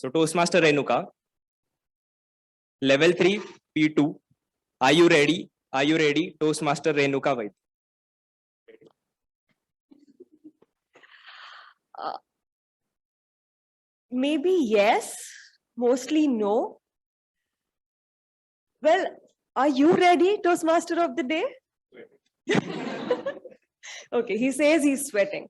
So Toastmaster Renucka, level 3, P2. Are you ready? Are you ready? Toastmaster Renucka Vaid. Maybe yes, mostly no. Well, are you ready, Toastmaster of the day? Okay, he says he's sweating.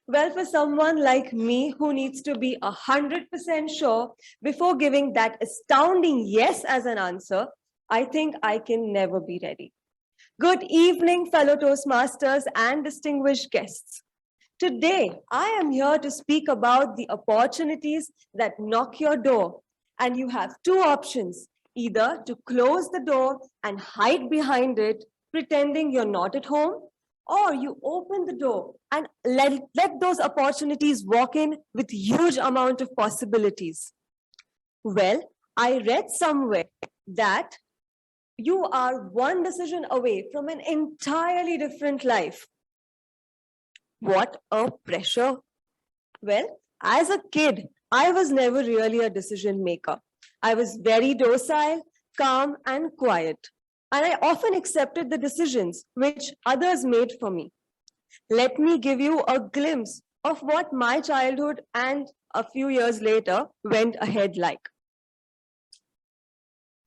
Well, for someone like me who needs to be 100% sure before giving that astounding yes as an answer, I think I can never be ready. Good evening, fellow Toastmasters and distinguished guests. Today, I am here to speak about the opportunities that knock your door, and you have two options, either to close the door and hide behind it, pretending you're not at home, or you open the door and let those opportunities walk in with huge amount of possibilities. Well, I read somewhere that you are one decision away from an entirely different life. What a pressure. Well, as a kid, I was never really a decision maker. I was very docile, calm, and quiet. And I often accepted the decisions which others made for me. Let me give you a glimpse of what my childhood and a few years later went ahead like.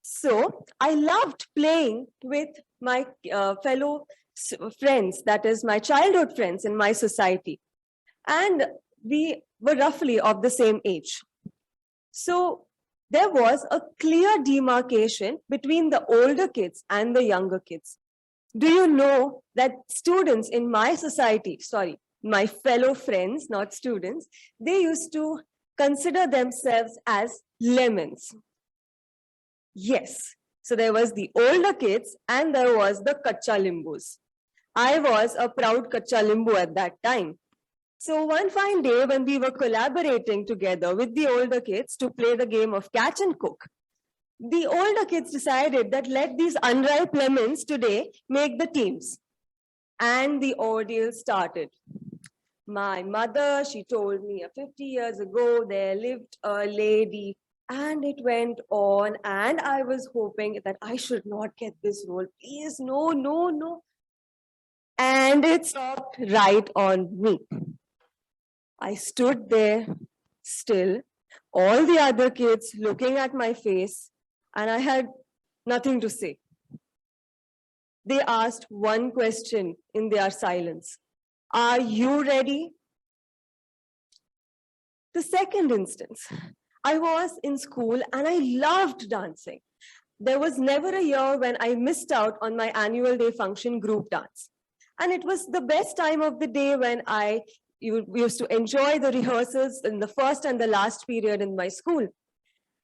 So I loved playing with my fellow friends, that is my childhood friends in my society. And we were roughly of the same age. So there was a clear demarcation between the older kids and the younger kids. Do you know that students in my society, my fellow friends, not students, they used to consider themselves as lemons. Yes. So there was the older kids and there was the kacha limbus. I was a proud kacha limbu at that time. So one fine day when we were collaborating together with the older kids to play the game of catch and cook, the older kids decided that let these unripe lemons today make the teams. And the ordeal started. My mother, she told me 50 years ago, there lived a lady, and it went on. And I was hoping that I should not get this role. Please, no, no, no. And it stopped right on me. I stood there still, all the other kids looking at my face, and I had nothing to say. They asked one question in their silence. Are you ready? The second instance, I was in school and I loved dancing. There was never a year when I missed out on my annual day function group dance. And it was the best time of the day when we used to enjoy the rehearsals in the first and the last period in my school.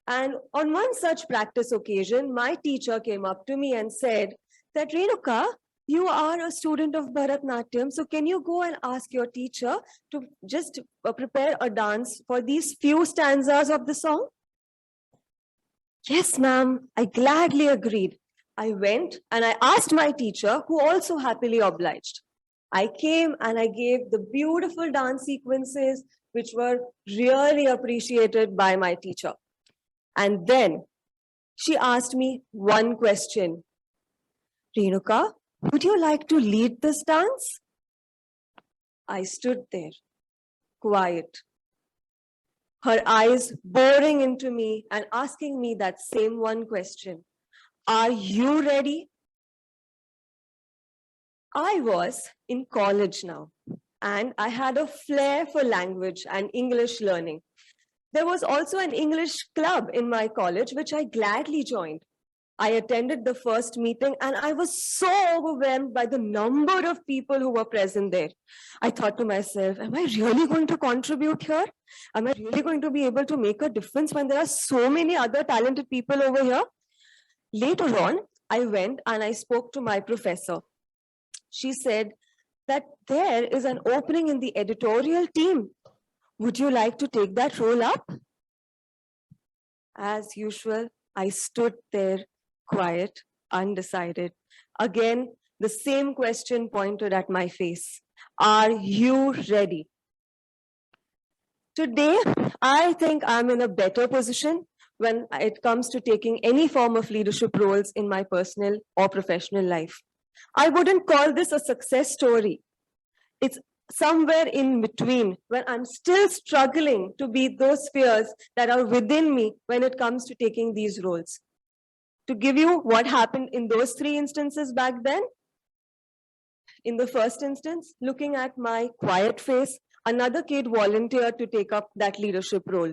And on one such practice occasion, my teacher came up to me and said that, Renucka, you are a student of Bharatnatyam, so can you go and ask your teacher to just prepare a dance for these few stanzas of the song? Yes, ma'am, I gladly agreed. I went and I asked my teacher, who also happily obliged. I came and I gave the beautiful dance sequences, which were really appreciated by my teacher. And then she asked me one question. Renucka, would you like to lead this dance? I stood there, quiet, her eyes boring into me and asking me that same one question. Are you ready? I was in college now, and I had a flair for language and English learning. There was also an English club in my college, which I gladly joined. I attended the first meeting and I was so overwhelmed by the number of people who were present there. I thought to myself, am I really going to contribute here? Am I really going to be able to make a difference when there are so many other talented people over here? Later on, I went and I spoke to my professor. She said that there is an opening in the editorial team. Would you like to take that role up? As usual, I stood there, quiet, undecided. Again, the same question pointed at my face. Are you ready? Today, I think I'm in a better position when it comes to taking any form of leadership roles in my personal or professional life. I wouldn't call this a success story. It's somewhere in between when I'm still struggling to beat those fears that are within me when it comes to taking these roles. To give you what happened in those three instances back then, in the first instance, looking at my quiet face, another kid volunteered to take up that leadership role.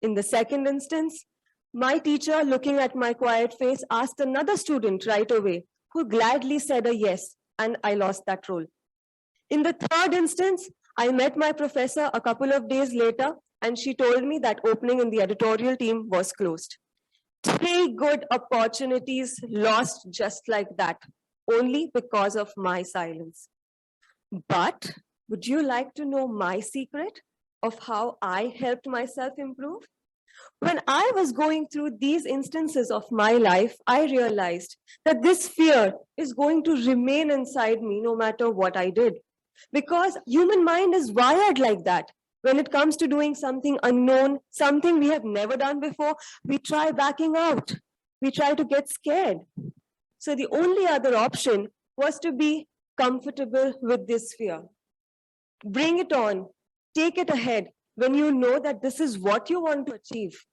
In the second instance, my teacher, looking at my quiet face, asked another student right away, who gladly said a yes, and I lost that role. In the third instance, I met my professor a couple of days later, and she told me that opening in the editorial team was closed. 3 good opportunities lost just like that, only because of my silence. But would you like to know my secret of how I helped myself improve? When I was going through these instances of my life, I realized that this fear is going to remain inside me no matter what I did. Because human mind is wired like that. When it comes to doing something unknown, something we have never done before, we try backing out. We try to get scared. So the only other option was to be comfortable with this fear. Bring it on, take it ahead when you know that this is what you want to achieve.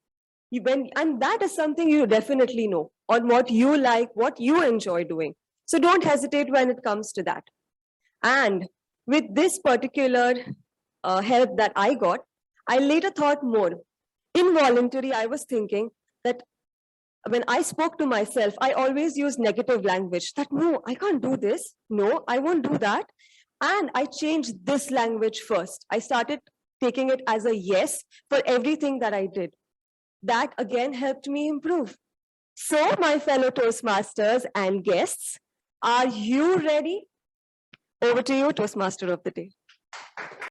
And that is something you definitely know on what you like, what you enjoy doing. So don't hesitate when it comes to that. And with this particular help that I got, I later thought more. Involuntarily, I was thinking that when I spoke to myself, I always use negative language that no, I can't do this. No, I won't do that. And I changed this language first. I started taking it as a yes for everything that I did. That again helped me improve. So, my fellow Toastmasters and guests, are you ready? Over to you, Toastmaster of the Day.